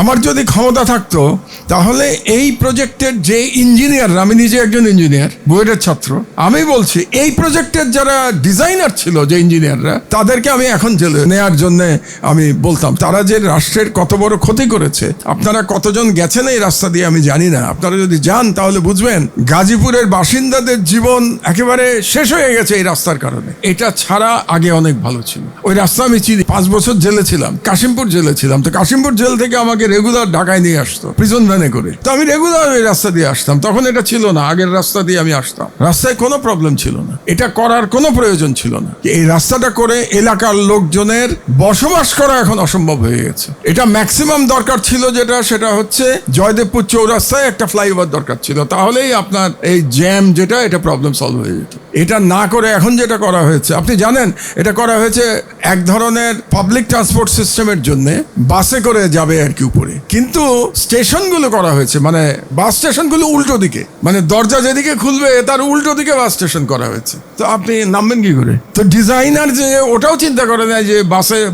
আমার যদি ক্ষমতা থাকতো তাহলে এই প্রজেক্টের যে ইঞ্জিনিয়াররা, আমি নিজে একজন ইঞ্জিনিয়ার, বুয়েটের ছাত্র, আমি বলছি এই প্রজেক্টের যারা ডিজাইনার ছিল, যে ইঞ্জিনিয়াররা, তাদেরকে আমি এখন জেলে নেওয়ার জন্য আমি বলতাম। তারা যে রাষ্ট্রের কত বড় ক্ষতি করেছে, আপনারা কতজন গেছেন এই রাস্তা দিয়ে আমি জানি না, আপনারা যদি যান তাহলে বুঝবেন গাজীপুরের বাসিন্দাদের জীবন একেবারে শেষ হয়ে গেছে এই রাস্তার কারণে। এটা ছাড়া আগে অনেক ভালো ছিল। ওই রাস্তা আমি চিনি, 5 বছর জেলে ছিলাম, কাশিমপুর জেলে ছিলাম। তো কাশিমপুর জেল থেকে আমাকে রেগুলার ঢাকায় নিয়ে আসতো প্রিজন ভ্যানে করে, তো আমি রেগুলার ওই রাস্তা দিয়ে আসতাম। তখন এটা ছিল না, আগের রাস্তা দিয়ে আমি আসতাম, রাস্তায় কোনো প্রবলেম ছিল না, এটা করার কোনো প্রয়োজন ছিল না। এই রাস্তাটা করে এলাকার লোকজনের বসবাস করা এখন অসম্ভব হয়ে গেছে। এটা ম্যাক্সিমাম দরকার ছিল যেটা, সেটা হচ্ছে জয়দেবপুর চৌরাস্তায় একটা ফ্লাইওভার দরকার ছিল, তাহলেই আপনার এই জ্যাম যেটা, এটা প্রবলেম সলভ হয়ে যেত। এটা না করে এখন যেটা করা হয়েছে, আপনি জানেন এটা করা হয়েছে এক ধরনের পাবলিক ট্রান্সপোর্ট সিস্টেমের জন্য, বাসে করে যাবে আর কি উপরে, কিন্তু স্টেশনগুলো করা হয়েছে মানে বাস স্টেশনগুলো উল্টো দিকে, মানে দরজা যেদিকে খুলবে তার উল্টো দিকে বাস স্টেশন করা হয়েছে। তো আপনি নামবেন কি করে? তো ডিজাইনার যে ওটাও চিন্তা করে নেয় যে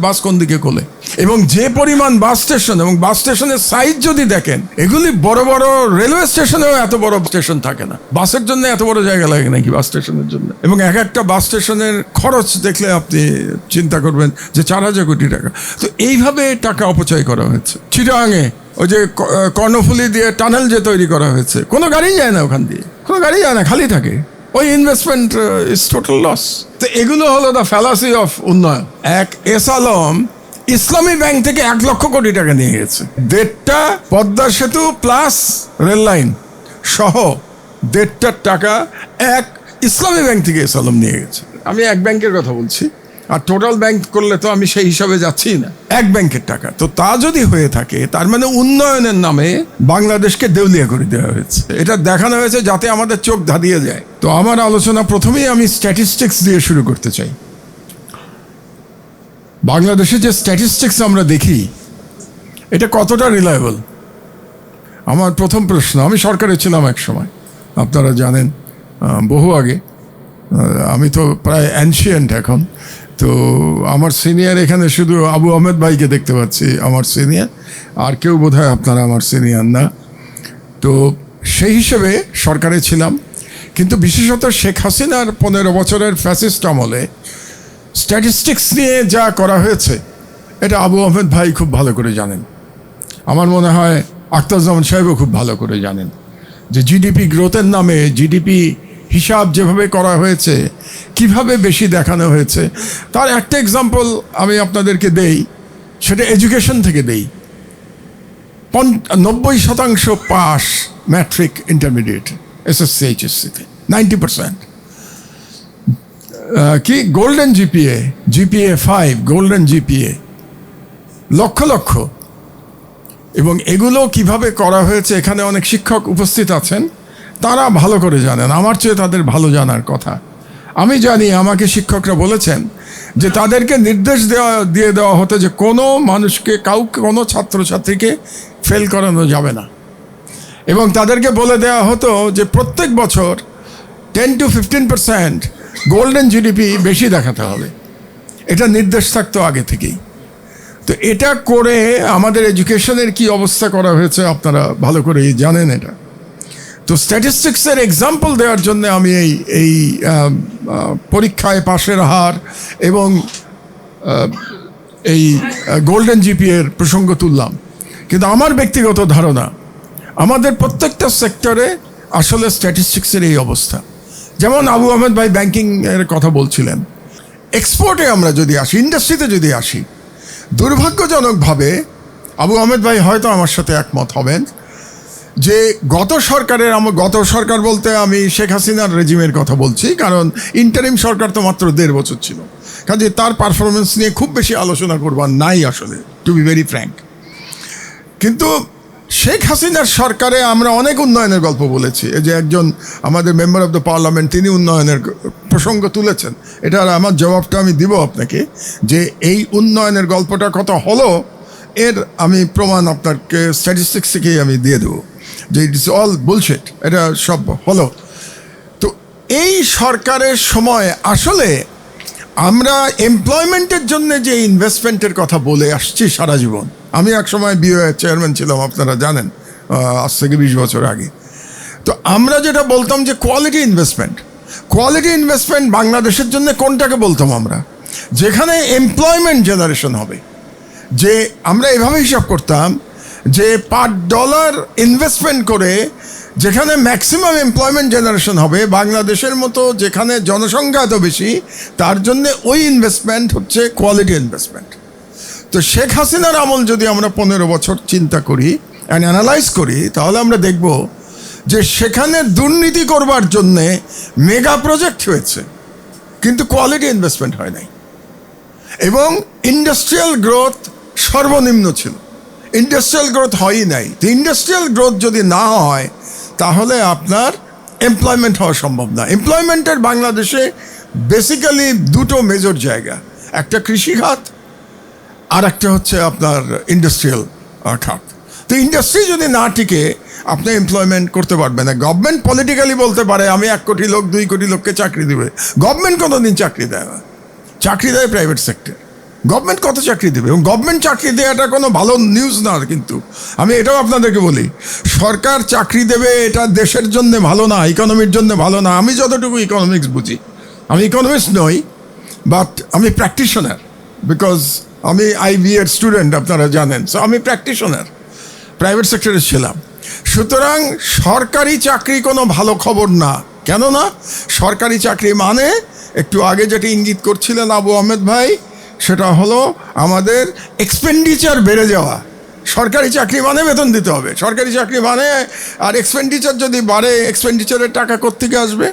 বাস কোন দিকে খোলে। এবং যে পরিমাণ বাস স্টেশন এবং বাস স্টেশনের সাইজ যদি দেখেন, এগুলি বড় বড় রেলওয়ে স্টেশনেও এত বড় স্টেশন থাকে না, বাসের জন্য এত বড় জায়গা লাগে নাকি বাস স্টেশনের জন্য। এবং এক একটা বাস স্টেশনের খরচ দেখলে আপনি চিন্তা করবেন যে 4,000 কোটি টাকা। তো এইভাবে টাকা অপচয় করা হয়েছে। চিটাগাঙে ওই যে কর্ণফুলী দিয়ে টানেল যে তৈরি করা হয়েছে, কোনো গাড়ি যায় না ওখান দিয়ে, কোনো গাড়ি যায় না, খালি থাকে। ওই ইনভেস্টমেন্ট ইজ টোটাল লস। তো এগুলো হলো দ্য ফ্যালাসি অফ উন্নয়ন। এক এস আলম ইসলামী ব্যাংক থেকে 1 লক্ষ কোটি টাকা নিয়ে গেছে, 1.5টা পদ্মা সেতু প্লাস রেল লাইন সহ 1.5টা টাকা এক ইসলামী ব্যাংক থেকে এস আলম নিয়ে গেছে। আমি এক ব্যাংকের কথা বলছি, আর টোটাল ব্যাংক করলে তো আমি সেই হিসাবে যাচ্ছি না, এক ব্যাংকের টাকা। তো তা যদি হয়ে থাকে, তার মানে উন্নয়নের নামে বাংলাদেশকে দেউলিয়া করে দেওয়া হয়েছে। এটা দেখানো হয়েছে যাতে আমাদের চোখ ধাঁধিয়ে যায়। তো আমার আলোচনা প্রথমেই আমি স্ট্যাটিস্টিক্স দিয়ে শুরু করতে চাই। বাংলাদেশে যে স্ট্যাটিস্টিক্স আমরা দেখি, এটা কতটা রিলায়েবল? আমার প্রথম প্রশ্ন। আমি সরকারে ছিলাম এক সময়, আপনারা জানেন, বহু আগে। আমি তো প্রায় অ্যানশিয়েন্ট এখন। তো আমার সিনিয়র এখানে শুধু আবু আহমেদ ভাইকে দেখতে পাচ্ছি, আমার সিনিয়র, আর কেউ বোধহয় আপনারা আমার সিনিয়র না। তো সেই হিসেবে সরকারে ছিলাম, কিন্তু বিশেষত শেখ হাসিনার 15 বছরের ফ্যাসিস্ট আমলে স্ট্যাটিস্টিক্স নিয়ে যা করা হয়েছে, এটা আবু আহমেদ ভাই খুব ভালো করে জানেন। আমার মনে হয় আখতারুজ্জামান সাহেবও খুব ভালো করে জানেন যে জিডিপি গ্রোথের নামে জিডিপি হিসাব যেভাবে করা হয়েছে, কিভাবে বেশি দেখানো হয়েছে। তার একটা এক্সাম্পল আমি আপনাদেরকে দেই, সেটা এডুকেশন থেকে দেই। 90% পাস ম্যাট্রিক, ইন্টারমিডিয়েট, এসএসসি, এইচএসসিতে 90%। কি golden GPA, GPA 5, golden GPA, lakh lakh. এবং এগুলো কিভাবে করা হয়েছে, এখানে অনেক শিক্ষক উপস্থিত আছেন, তারা ভালো করে জানেন, আমার চেয়ে তাদের ভালো জানার কথা। আমি জানি, আমাকে শিক্ষকরা বলেছেন যে তাদেরকে নির্দেশ দিয়ে দেওয়া হতো যে কোনো মানুষকে, কাউকে, কোনো ছাত্রছাত্রীকে ফেল করানো যাবে না। এবং তাদেরকে বলে দেওয়া হতো যে প্রত্যেক বছর 10 to 15% গোল্ডেন জিডিপি বেশি দেখাতে হবে। এটা নির্দেশ থাকতো আগে থেকেই। তো এটা করে আমাদের এডুকেশনের কি অবস্থা করা হয়েছে আপনারা ভালো করেই জানেন এটা। তো স্ট্যাটিস্টিক্সের এক্সাম্পল দেওয়ার জন্য আমি এই পরীক্ষায় পাশের হার এবং এই গোল্ডেন জিপিএর প্রসঙ্গ তুললাম। কিন্তু আমার ব্যক্তিগত ধারণা, আমাদের প্রত্যেকটা সেক্টরে আসলে স্ট্যাটিস্টিক্সের এই অবস্থা। যেমন আবু আহমেদ ভাই ব্যাংকিংয়ের কথা বলছিলেন, এক্সপোর্টে আমরা যদি আসি, ইন্ডাস্ট্রিতে যদি আসি, দুর্ভাগ্যজনকভাবে আবু আহমেদ ভাই হয়তো আমার সাথে একমত হবেন যে গত সরকার বলতে আমি শেখ হাসিনার রেজিমের কথা বলছি, কারণ ইন্টারিম সরকার তো মাত্র 1.5 বছর ছিল, কাজে তার পারফরমেন্স নিয়ে খুব বেশি আলোচনা করবার নাই আসলে, টু বি ভেরি ফ্র্যাঙ্ক। কিন্তু শেখ হাসিনার সরকারে আমরা অনেক উন্নয়নের গল্প বলেছি। এই যে একজন আমাদের মেম্বার অফ দ্য পার্লামেন্ট, তিনি উন্নয়নের প্রসঙ্গ তুলেছেন। এটার আমার জবাবটা আমি দিব আপনাকে, যে এই উন্নয়নের গল্পটা কত হলো এর আমি প্রমাণ আপনাকে স্ট্যাটিস্টিক্স থেকেই আমি দিয়ে দেবো, যে ইট ইজ অল বুলশিট, এটা সব হলো। তো এই সরকারের সময় আসলে আমরা এমপ্লয়মেন্টের জন্য যে ইনভেস্টমেন্টের কথা বলে আসছি সারা জীবন, আমি একসময় বিওএ চেয়ারম্যান ছিলাম, আপনারা জানেন, আজ থেকে 20 বছর আগে। তো আমরা যেটা বলতাম যে কোয়ালিটি ইনভেস্টমেন্ট বাংলাদেশের জন্য কোনটাকে বলতাম আমরা, যেখানে এমপ্লয়মেন্ট জেনারেশন হবে। যে আমরা এভাবে হিসাব করতাম যে পার ডলার ইনভেস্টমেন্ট করে যেখানে ম্যাক্সিমাম এমপ্লয়মেন্ট জেনারেশন হবে, বাংলাদেশের মতো যেখানে জনসংখ্যা এত বেশি, তার জন্য ওই ইনভেস্টমেন্ট হচ্ছে কোয়ালিটি ইনভেস্টমেন্ট। তো শেখ হাসিনার আমল যদি আমরা 15 বছর চিন্তা করি অ্যান্ড অ্যানালাইজ করি, তাহলে আমরা দেখব যে সেখানে দুর্নীতি করবার জন্যে মেগা প্রজেক্ট হয়েছে, কিন্তু কোয়ালিটি ইনভেস্টমেন্ট হয় নাই। এবং ইন্ডাস্ট্রিয়াল গ্রোথ সর্বনিম্ন ছিল, ইন্ডাস্ট্রিয়াল গ্রোথ হয়ই নাই। তো ইন্ডাস্ট্রিয়াল গ্রোথ যদি না হয়, তাহলে আপনার এমপ্লয়মেন্ট হওয়া সম্ভব না। এমপ্লয়মেন্টের বাংলাদেশে বেসিক্যালি দুটো মেজর জায়গা, একটা কৃষি খাত আর একটা হচ্ছে আপনার ইন্ডাস্ট্রিয়াল খাত। তো ইন্ডাস্ট্রি যদি না টিকে আপনি এমপ্লয়মেন্ট করতে পারবেন না। গভর্নমেন্ট পলিটিক্যালি বলতে পারে আমি 1 কোটি লোক 2 কোটি লোককে চাকরি দেবে, গভর্নমেন্ট কোনোদিন চাকরি দেয় না, চাকরি দেয় প্রাইভেট সেক্টর। গভর্নমেন্ট কত চাকরি দেবে? এবং গভর্নমেন্ট চাকরি দেওয়াটা কোনো ভালো নিউজ না, কিন্তু আমি এটাও আপনাদেরকে বলি, সরকার চাকরি দেবে এটা দেশের জন্য ভালো না, ইকোনমির জন্য ভালো না। আমি যতটুকু ইকোনমিক্স বুঝি, আমি ইকোনমিক্স নই, বাট আমি প্র্যাকটিশনার, বিকজ আমি IB এর স্টুডেন্ট, আপনারা জানেন। সো আমি প্র্যাকটিশনার, প্রাইভেট সেক্টরে ছিলাম। সুতরাং সরকারি চাকরি কোনো ভালো খবর না। কেননা সরকারি চাকরি মানে একটু আগে যেটা ইঙ্গিত করছিলেন আবু আহমেদ ভাই, সেটা হলো আমাদের এক্সপেন্ডিচার বেড়ে যাওয়া। সরকারি চাকরি মানে বেতন দিতে হবে, সরকারি চাকরি মানে, আর এক্সপেন্ডিচার যদি বাড়ে, এক্সপেন্ডিচারের টাকা কোত্থেকে আসবে?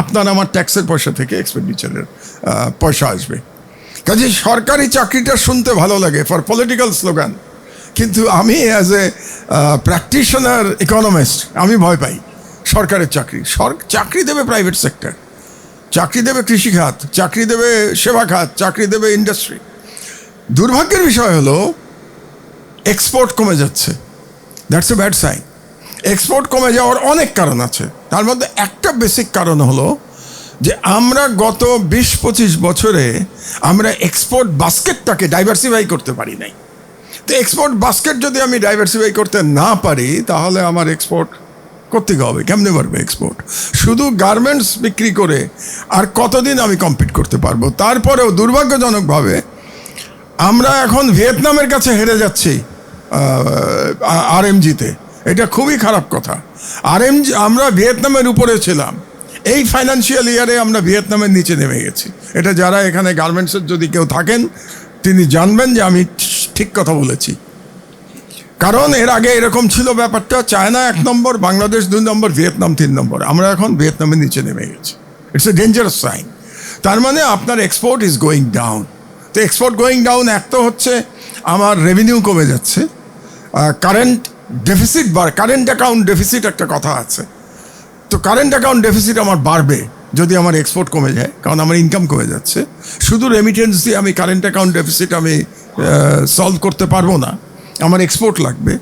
আপনার আমার ট্যাক্সের পয়সা থেকে এক্সপেন্ডিচারের পয়সা আসবে। কাজে সরকারি চাকরিটা শুনতে ভালো লাগে ফর পলিটিক্যাল স্লোগান, কিন্তু আমি অ্যাজ এ প্র্যাকটিশনার ইকোনমিস্ট আমি ভয় পাই সরকারের চাকরি। চাকরি দেবে প্রাইভেট সেক্টর, চাকরি দেবে কৃষি খাত, চাকরি দেবে সেবা খাত, চাকরি দেবে ইন্ডাস্ট্রি। দুর্ভাগ্যের বিষয় হলো এক্সপোর্ট কমে যাচ্ছে, that's a bad sign. Export কমে যাওয়ার অনেক কারণ আছে, তার মধ্যে একটা বেসিক কারণ হলো যে আমরা গত 20-25 বছরে আমরা এক্সপোর্ট বাস্কেটটাকে ডাইভার্সিফাই করতে পারি নাই। তো এক্সপোর্ট বাস্কেট যদি আমি ডাইভার্সিফাই করতে না পারি, তাহলে আমার এক্সপোর্ট কোত্থেকে হবে? কেমনে পারবে এক্সপোর্ট? শুধু গার্মেন্টস বিক্রি করে আর কতদিন আমি কম্পিট করতে পারবো? তারপরেও দুর্ভাগ্যজনকভাবে আমরা এখন ভিয়েতনামের কাছে হেরে যাচ্ছি RMGতে। এটা খুবই খারাপ কথা। আমরা ভিয়েতনামের উপরে ছিলাম, এই ফাইন্যান্সিয়াল ইয়ারে আমরা ভিয়েতনামের নিচে নেমে গেছি। এটা যারা এখানে গার্মেন্টসের যদি কেউ থাকেন তিনি জানবেন যে আমি ঠিক কথা বলেছি। কারণ এর আগে এরকম ছিল ব্যাপারটা, চায়না 1 নম্বর, বাংলাদেশ 2 নম্বর, ভিয়েতনাম 3 নম্বর। আমরা এখন ভিয়েতনামের নিচে নেমে গেছি। It's a dangerous sign. তার মানে আপনার এক্সপোর্ট ইজ গোয়িং ডাউন। তো এক্সপোর্ট গোয়িং ডাউন, এক তো হচ্ছে আমার রেভিনিউ কমে যাচ্ছে, current deficit current account deficit একটা কথা আছে। তো কারেন্ট অ্যাকাউন্ট ডেফিসিট আমার বাড়বে যদি আমার এক্সপোর্ট কমে যায়, কারণ আমার ইনকাম কমে যাচ্ছে। শুধু রেমিটেন্স দিয়ে আমি কারেন্ট অ্যাকাউন্ট ডেফিসিট আমি সলভ করতে পারবো না, আমার এক্সপোর্ট লাগবে।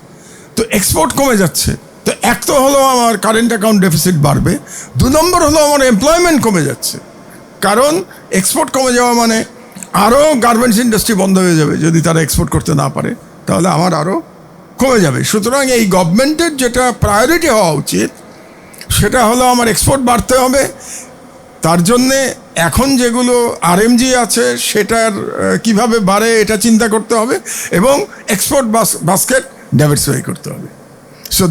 তো এক্সপোর্ট কমে যাচ্ছে, তো এক তো হলো আমার কারেন্ট অ্যাকাউন্ট ডেফিসিট বাড়বে, 2 নম্বর হলো আমার এমপ্লয়মেন্ট কমে যাচ্ছে। কারণ এক্সপোর্ট কমে যাওয়া মানে আরও গার্মেন্টস ইন্ডাস্ট্রি বন্ধ হয়ে যাবে। যদি তারা এক্সপোর্ট করতে না পারে, তাহলে আমার আরও কমে যাবে। সুতরাং এই গভর্নমেন্টের যেটা প্রায়োরিটি হওয়া উচিত, সেটা হলো আমার এক্সপোর্ট বাড়তে হবে। তার জন্যে এখন যেগুলো RMG আছে সেটার কিভাবে বাড়ে এটা চিন্তা করতে হবে, এবং এক্সপোর্ট বাস্কেট ডাইভার্সিফাই করতে হবে। So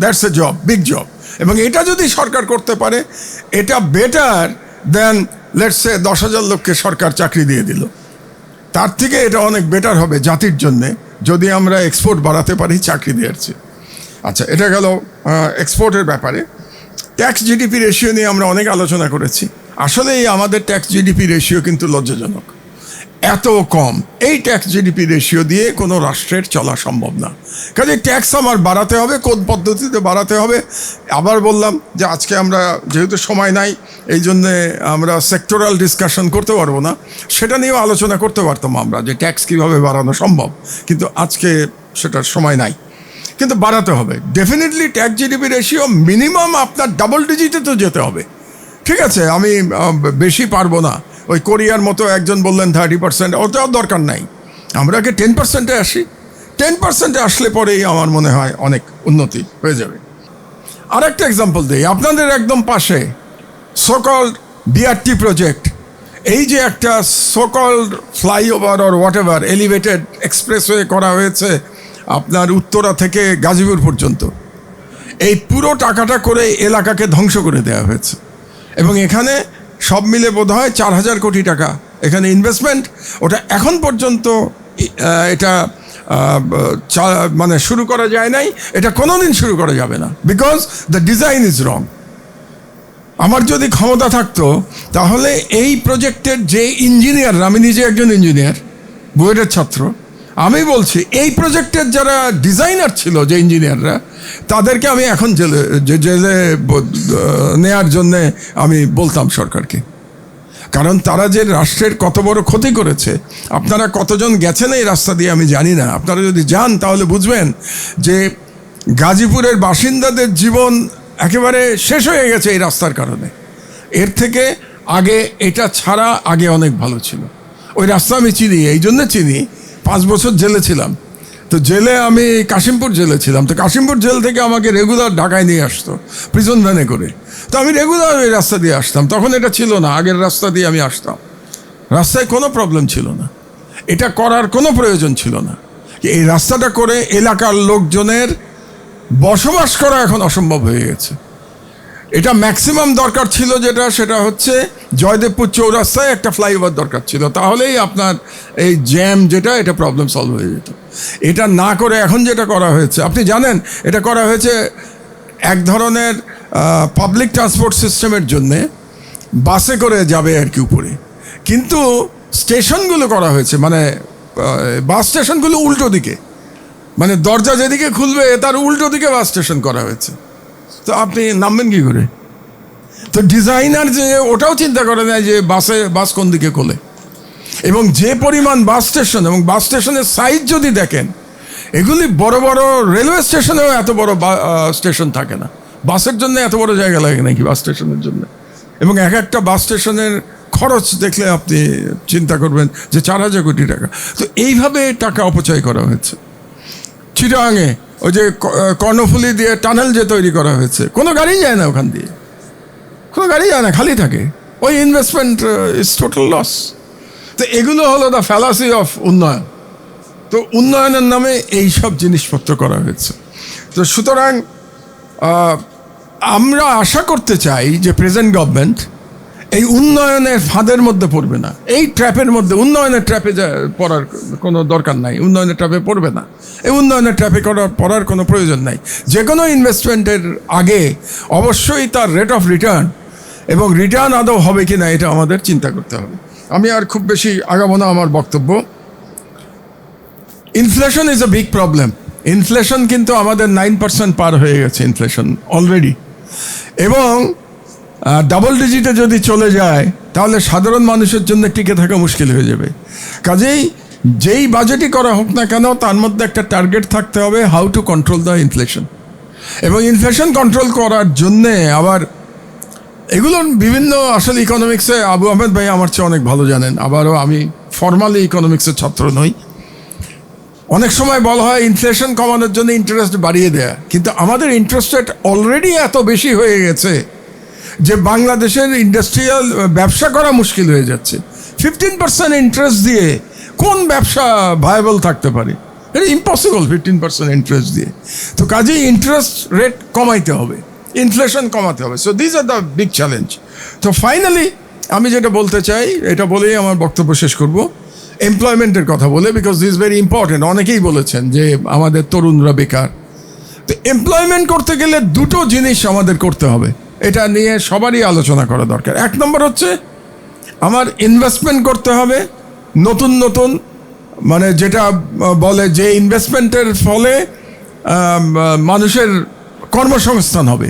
that's a job, big job. এবং এটা যদি সরকার করতে পারে, এটা বেটার দেন লেটস সে 10,000 লোককে সরকার চাকরি দিয়ে দিল। তার থেকে এটা অনেক বেটার হবে জাতির জন্যে, যদি আমরা এক্সপোর্ট বাড়াতে পারি চাকরি দেওয়ার চেয়ে। আচ্ছা, এটা গেল এক্সপোর্টের ব্যাপারে। ট্যাক্স জিডিপি রেশিও নিয়ে আমরা অনেক আলোচনা করেছি। আসলে এই আমাদের ট্যাক্স জিডিপি রেশিও কিন্তু লজ্জাজনক, এত কম। এই ট্যাক্স জিডিপি রেশিও দিয়ে কোনো রাষ্ট্রের চলা সম্ভব না। কাজে ট্যাক্স আমার বাড়াতে হবে, কোন পদ্ধতিতে বাড়াতে হবে। আবার বললাম যে আজকে আমরা যেহেতু সময় নাই, এই জন্যে আমরা সেক্টরাল ডিসকাশন করতে পারবো না। সেটা নিয়েও আলোচনা করতে পারতাম আমরা, যে ট্যাক্স কীভাবে বাড়ানো সম্ভব, কিন্তু আজকে সেটার সময় নাই। কিন্তু বাড়াতে হবে definitely. Tax GDP ratio minimum আপনার ডাবল ডিজিটে তো যেতে হবে। ঠিক আছে, আমি বেশি পারবো না। ওই কোরিয়ার মতো একজন বললেন 30%, ওটাও দরকার নাই। আমরা কি 10%-এ আসি? 10% আসলে পরেই আমার মনে হয় অনেক উন্নতি হয়ে যাবে। আরেকটা এক্সাম্পল দিই, আপনাদের একদম পাশে সোকল্ড বিআরটি প্রজেক্ট, এই যে একটা so-called flyover or what ever elevated expressway করা হয়েছে আপনার উত্তরা থেকে গাজীপুর পর্যন্ত, এই পুরো টাকাটা করে এলাকাকে ধ্বংস করে দেওয়া হয়েছে। এবং এখানে সব মিলে বোধহয় 4,000 কোটি টাকা এখানে ইনভেস্টমেন্ট। ওটা এখন পর্যন্ত এটা মানে শুরু করা যায় নাই, এটা কোনোদিন শুরু করা যাবে না, because the design is wrong. আমার যদি ক্ষমতা থাকতো তাহলে এই প্রজেক্টের যে ইঞ্জিনিয়ার, আমি নিজে একজন ইঞ্জিনিয়ার, বুয়েটের ছাত্র, আমি বলছি এই প্রজেক্টের যারা ডিজাইনার ছিল, যে ইঞ্জিনিয়াররা, তাদেরকে আমি এখন জেলে নেয়ার জন্যে আমি বলতাম সরকারকে। কারণ তারা যে রাষ্ট্রের কত বড় ক্ষতি করেছে, আপনারা কতজন গেছেন এই রাস্তা দিয়ে আমি জানি না, আপনারা যদি যান তাহলে বুঝবেন যে গাজীপুরের বাসিন্দাদের জীবন একেবারে শেষ হয়ে গেছে এই রাস্তার কারণে। এর থেকে আগে এটা ছাড়া আগে অনেক ভালো ছিল। ওই রাস্তা আমি চিনি, এই জন্য চিনি, 5 বছর জেলে ছিলাম। তো জেলে আমি কাশিমপুর জেলে ছিলাম, তো কাশিমপুর জেল থেকে আমাকে রেগুলার ঢাকায় নিয়ে আসতো প্রিজন ভ্যানে করে। তো আমি রেগুলার ওই রাস্তা দিয়ে আসতাম, তখন এটা ছিল না, আগের রাস্তা দিয়ে আমি আসতাম, রাস্তায় কোনো প্রবলেম ছিল না, এটা করার কোনো প্রয়োজন ছিল না। এই রাস্তাটা করে এলাকার লোকজনের বসবাস করা এখন অসম্ভব হয়ে গেছে। এটা ম্যাক্সিমাম দরকার ছিল যেটা, সেটা হচ্ছে জয়দেবপুর চৌরাস্তায় একটা ফ্লাইওভার দরকার ছিল, তাহলেই আপনার এই জ্যাম যেটা, এটা প্রবলেম সলভ হয়ে যেত। এটা না করে এখন যেটা করা হয়েছে, আপনি জানেন এটা করা হয়েছে এক ধরনের পাবলিক ট্রান্সপোর্ট সিস্টেমের জন্যে, বাসে করে যাবে আর কি উপরে, কিন্তু স্টেশনগুলো করা হয়েছে মানে বাস স্টেশনগুলো উল্টো দিকে, মানে দরজা যেদিকে খুলবে তার উল্টো দিকে বাস স্টেশন করা হয়েছে। তো আপনি নামবেন কী করে? তো ডিজাইনার যে ওটাও চিন্তা করে নেয় যে বাস কোন দিকে খোলে। এবং যে পরিমাণ বাস স্টেশন, এবং বাস স্টেশনের সাইজ যদি দেখেন, এগুলি বড় বড় রেলওয়ে স্টেশনেও এত বড় স্টেশন থাকে না, বাসের জন্য এত বড় জায়গা লাগে নাকি বাস স্টেশনের জন্য। এবং এক একটা বাস স্টেশনের খরচ দেখলে আপনি চিন্তা করবেন যে 4,000 কোটি টাকা। তো এইভাবে টাকা অপচয় করা হয়েছে। চিটাগাঙে ওই যে কর্ণফুলি দিয়ে টানেল যে তৈরি করা হয়েছে, কোনো গাড়ি যায় না ওখান দিয়ে, কোনো গাড়ি যায় না, খালি থাকে। ওই ইনভেস্টমেন্ট ইজ টোটাল লস। তো এগুলো হলো দ্য ফ্যালাসি অফ উন্নয়ন। তো উন্নয়নের নামে এই সব জিনিসপত্র করা হয়েছে। তো সুতরাং আমরা আশা করতে চাই যে প্রেজেন্ট গভর্নমেন্ট এই উন্নয়নের ফাঁদের মধ্যে পড়বে না, এই ট্র্যাপের মধ্যে, উন্নয়নের ট্র্যাপে পড়ার কোনো দরকার নাই, উন্নয়নের ট্র্যাপে পড়বে না, এই উন্নয়নের ট্র্যাপে পড়ার কোনো প্রয়োজন নাই। যে কোনো ইনভেস্টমেন্টের আগে অবশ্যই তার রেট অফ রিটার্ন এবং রিটার্ন আদৌ হবে কি না এটা আমাদের চিন্তা করতে হবে। আমি আর খুব বেশি আগাবো না আমার বক্তব্য। Inflation is a big problem. Inflation কিন্তু আমাদের 9% পার হয়ে গেছে ইনফ্লেশন অলরেডি, এবং ডাবল ডিজিটে যদি চলে যায় তাহলে সাধারণ মানুষের জন্য টিকে থাকা মুশকিল হয়ে যাবে। কাজেই যেই বাজেটই করা হোক না কেন, তার মধ্যে একটা টার্গেট থাকতে হবে, how to control the inflation. এবং ইনফ্লেশন কন্ট্রোল করার জন্যে আবার এগুলো বিভিন্ন, আসলে ইকোনমিক্সে আবু আহমেদ ভাই আমার চেয়ে অনেক ভালো জানেন, আবারও আমি ফর্মালি ইকোনমিক্সের ছাত্র নই। অনেক সময় বলা হয় ইনফ্লেশন কমানোর জন্য ইন্টারেস্ট বাড়িয়ে দেয়া, কিন্তু আমাদের ইন্টারেস্ট রেট অলরেডি এত বেশি হয়ে গেছে যে বাংলাদেশের ইন্ডাস্ট্রিয়াল ব্যবসা করা মুশকিল হয়ে যাচ্ছে। 15% ইন্টারেস্ট দিয়ে কোন ব্যবসা ভায়াবল থাকতে পারে? এটা ইম্পসিবল 15% ইন্টারেস্ট দিয়ে। তো কাজেই ইন্টারেস্ট রেট কমাইতে হবে, ইনফ্লেশন কমাতে হবে। So this are the big challenge. তো ফাইনালি আমি যেটা বলতে চাই, এটা বলেই আমার বক্তব্য শেষ করব, এমপ্লয়মেন্টের কথা বলে, বিকজ দিস ভেরি ইম্পর্টেন্ট। অনেকেই বলেছেন যে আমাদের তরুণরা বেকার। তো এমপ্লয়মেন্ট করতে গেলে দুটো জিনিস আমাদের করতে হবে, এটা নিয়ে সবারই আলোচনা করা দরকার। 1 নম্বর হচ্ছে আমার ইনভেস্টমেন্ট করতে হবে নতুন নতুন, মানে যেটা বলে যে ইনভেস্টমেন্টের ফলে মানুষের কর্মসংস্থান হবে,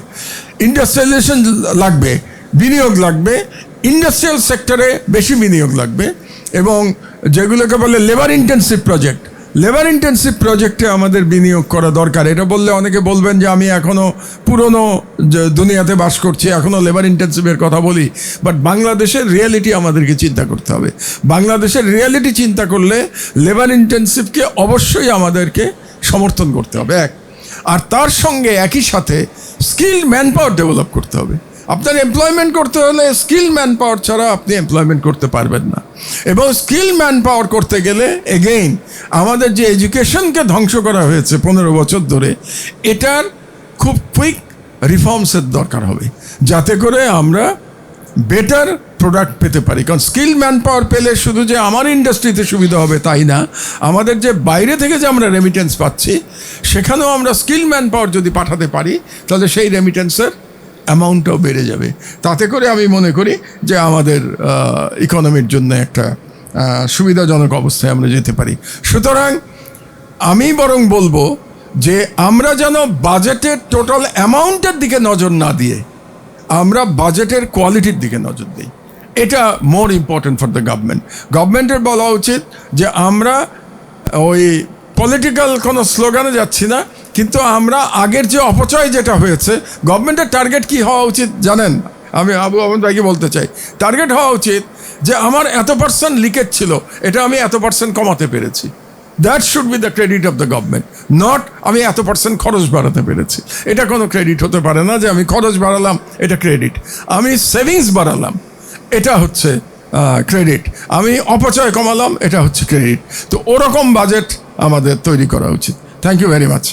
ইন্ডাস্ট্রিয়ালাইজেশন লাগবে, বিনিয়োগ লাগবে, ইন্ডাস্ট্রিয়াল সেক্টরে বেশি বিনিয়োগ লাগবে, এবং যেগুলোকে বলে labour intensive project, labour intensive প্রজেক্টে আমাদের বিনিয়োগ করা দরকার। এটা বললে অনেকে বলবেন যে আমি এখনও পুরনো দুনিয়াতে বাস করছি, এখনও লেবার ইন্টেন্সিভের কথা বলি। বাট বাংলাদেশের রিয়ালিটি আমাদেরকে চিন্তা করতে হবে। বাংলাদেশের রিয়ালিটি চিন্তা করলে লেবার ইন্টেন্সিভকে অবশ্যই আমাদেরকে সমর্থন করতে হবে এক। আর তার সঙ্গে একই সাথে স্কিল ম্যান পাওয়ার ডেভেলপ করতে হবে। আপনার এমপ্লয়মেন্ট করতে হলে স্কিল ম্যান পাওয়ার ছাড়া আপনি এমপ্লয়মেন্ট করতে পারবেন না। এবং স্কিল ম্যান পাওয়ার করতে গেলে এগেইন আমাদের যে এডুকেশনকে ধ্বংস করা হয়েছে 15 বছর ধরে, এটার খুব কুইক রিফর্মসের দরকার হবে, যাতে করে আমরা বেটার প্রোডাক্ট পেতে পারি। কারণ স্কিল ম্যান পাওয়ার পেলে শুধু যে আমার ইন্ডাস্ট্রিতে সুবিধা হবে তাই না, আমাদের যে বাইরে থেকে যে আমরা রেমিটেন্স পাচ্ছি সেখানেও আমরা স্কিল ম্যান পাওয়ার যদি পাঠাতে পারি তাহলে সেই রেমিটেন্সের অ্যামাউন্টটাও বেড়ে যাবে। তাতে করে আমি মনে করি যে আমাদের ইকোনমির জন্য একটা সুবিধাজনক অবস্থায় আমরা যেতে পারি। সুতরাং আমি বরং বলবো যে আমরা যেন বাজেটের টোটাল অ্যামাউন্টের দিকে নজর না দিয়ে আমরা বাজেটের কোয়ালিটির দিকে নজর দিই। এটা more important for the government. গভর্নমেন্টের বলা উচিত যে আমরা ওই পলিটিক্যাল কোনো স্লোগানে যাচ্ছি না, কিন্তু আমরা আগের যে অপচয় যেটা হয়েছে, গভর্নমেন্টের টার্গেট কি হওয়া উচিত জানেন? আমি আবু আহমেদ ভাইকে বলতে চাই, টার্গেট হওয়া উচিত যে আমার এত% লিকেজ ছিল, এটা আমি এত% কমাতে পেরেছি। That should be the credit of the government, not আমি এত% খরচ বাড়াতে পেরেছি। এটা কোনো ক্রেডিট হতে পারে না যে আমি খরচ বাড়ালাম, এটা ক্রেডিট। আমি সেভিংস বাড়ালাম, এটা হচ্ছে ক্রেডিট। আমি অপচয় কমালাম, এটা হচ্ছে ক্রেডিট। তো ওরকম বাজেট আমাদের তৈরি করা উচিত। Thank you very much.